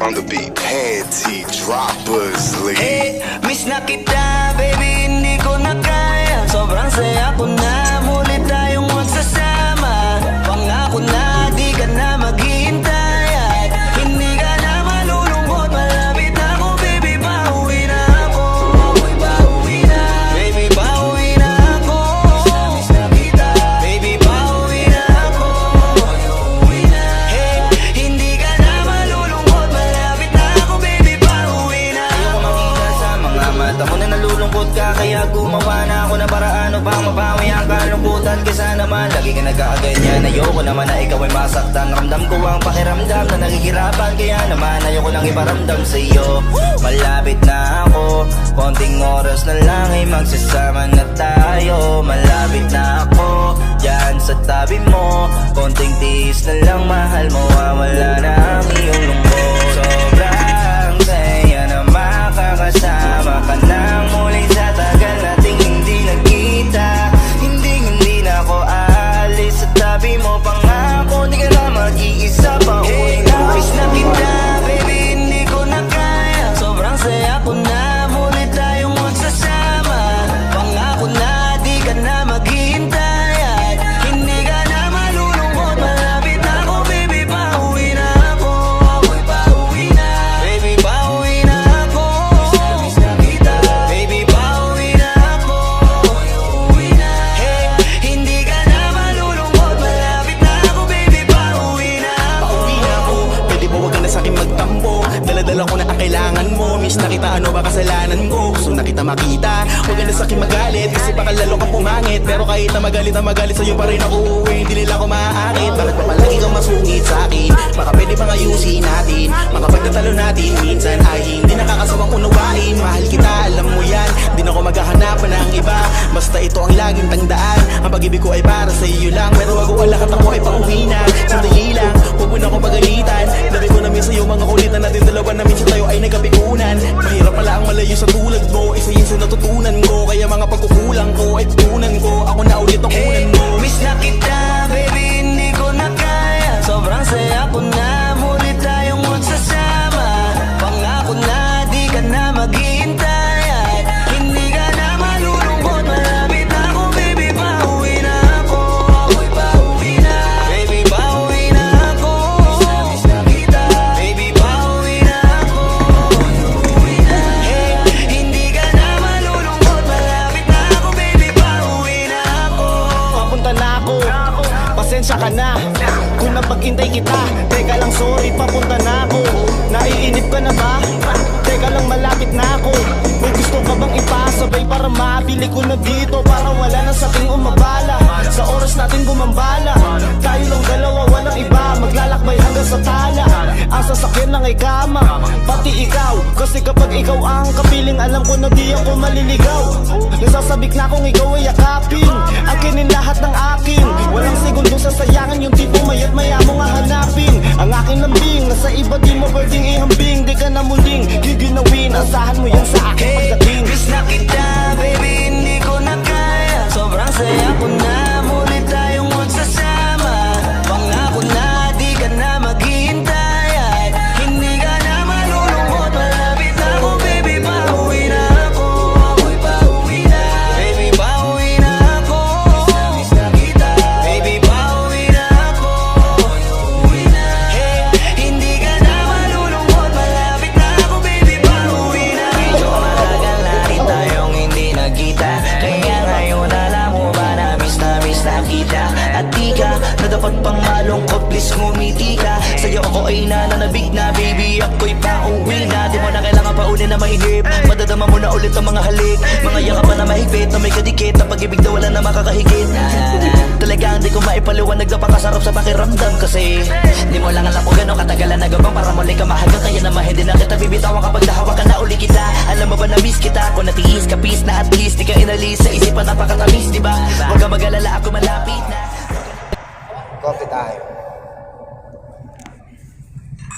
on the beat. Panty droppers, lead. Hey, miss na kita, baby, hindi ko na kaya. Sobrang saya ko na, muli tayong magsasama. Pangako na, di ka na maghihintay. At hindi ka na malulungkot, malapit na ako, baby, pauwi na ako. Pauwi na, baby, pauwi na ako. Miss na kita, baby, pauwi na ako. Hey, hindi ka na malulungkot, malapit na ako, baby, pauwi na ako. Makita sa mga mata mo na nalulungkot ka, kaya gumawa na ako ng paraan upang mabawi ang kalungkutan. Kesa naman lagi ka nagkakaganyan, ayoko naman na ikaw ay masaktan. Ramdam ko ang pakiramdam na nahihirapan, kaya naman ayoko lang iparamdam sa iyo. Malapit na ako, konting oras na lang ay magsasama na tayo. Malapit na ako, dyan sa tabi mo, konting tiis na lang, mahal mo, wala na ang iyong lungkot. Sobrang saya na makakasama ka nang muli sa tagal nating hindi nagkita. Hindi na ako aalis sa tabi mo, pangako di ka na mag-iisa pa. Hey, miss na kita, baby, hindi ko na kaya. Sobrang saya ko na, muli tayong magsasama. Pangako na, di ka na maghihintay. At hindi ka na malulungkot, malapit na ako, baby, pauwi na ako. Pauwi na, baby, pauwi na ako. Miss na kita, baby, pauwi na ako. Hey, hindi ka na malulungkot, malapit na ako, baby, pauwi na ako. Pauwi na ako, pwede ba wag ka na sa'kin magtampo? Dala-dala ko na ang kailangan mo. Miss na kita, ano ba kasalanan ko? Gusto na kita makita, wag ka na sa'kin magalit, kasi baka lalo kang pumangit. Pero kahit na magalit sa'yo pa rin ako uuwi, hindi nila ako maaakit. Bakit pa palagi kang masungit sa'kin? Baka pwede bang ayusin natin, makapagtatalo natin. Minsan ay hindi nakakasawang unawain. Mahal kita, alam mo yan, di na ako maghahanapan ng iba. Basta ito ang laging tandaan, ang pag-ibig ko ay para sa iyo lang. Pero wag ko lahat ako ay pauwi na. Sandali lang, huwag mo na akong pagalitan. Labi ko na minsan yung mga kulitan natin dalawa, na minsan tayo ay nagkapikunan. Mahirap pala ang malayo sa tulad mo, isa yun sa natutunan ko. Kaya mga pagkukulang ko ay tutunan ko, ako na ulit ang kunan mo. Miss na kita, baby, hindi ko na kaya. Sobrang saya ko na, muli tayong magsasama. Pangako na, di ka na maghihintay. At hindi ka na malulungkot, malapit na ako, baby, pauwi na ako. Pauwi na, baby, pauwi na ako. Miss na kita, baby, pauwi na ako. Hey, hindi ka na malulungkot, malapit na ako, baby, pauwi na ako. Papunta na ako, pasensya ka na kung napag-intay kita. Teka lang, sorry, papunta na ako. Naiinip ka na ba? Teka lang, malapit na ako. May gusto ka bang ipasabay para mabili ko na dito, para wala na sa ating umabala. Sa oras natin gumambala, tayo lang dalawa, walang iba. Maglalakbay hanggang sa tala, ang sasakyan lang ay kama, pati ikaw. Kasi kapag ikaw ang kapiling, alam ko na di ako maliligaw. Nasasabik na kung ikaw ay yakapin, akinin lahat ng akin. Walang segundong sasayangan, yung tipo mayat maya mo nga hanapin. Ang aking lambing, nasa iba di mo pwedeng ihambing. Di ka na muling giginawin, asahan mo yan sa akin pagdating. Miss na kita, baby, hindi ko na kaya. Sobrang saya ko na, muli tayong magsasama. Pangako na, di ka na maghihintay. At hindi ka na malulungkot, malapit na ako, baby, pauwi na ako. Pauwi na, baby, pauwi na ako. Miss na kita, baby, pauwi na ako. Hey, hindi ka na malulungkot, malapit na ako, baby, pauwi na ako. Medyo matagal na rin tayong hindi nagkita, kaya ngayon alam mo ba na miss na kita. At di ka na dapat pang malungkot, please ngumiti ka. Sa'yo ako ay nananabik na, baby, ako'y pauwi na. Di mo na kailangan pa uli na mahigip, madadama mo na ulit ang mga halik. Mga yakap na mahigpit, na may kadikit, na pag-ibig na wala na makakahigit. Talagang di ko maipaliwanag, napakasarap sa pakiramdam. Kasi di mo lang alam kung gano'ng katagalan na gabang para muli ka mahagang. Kaya naman hindi na kita bibitawan kapag nahawa ka na uli kita. Alam mo ba na miss kita, kung natiis ka peace na at least di ka inalis sa isipan, napakatamis, diba? Huwag ka mag-alala, ako malapit na. Coffee tayo.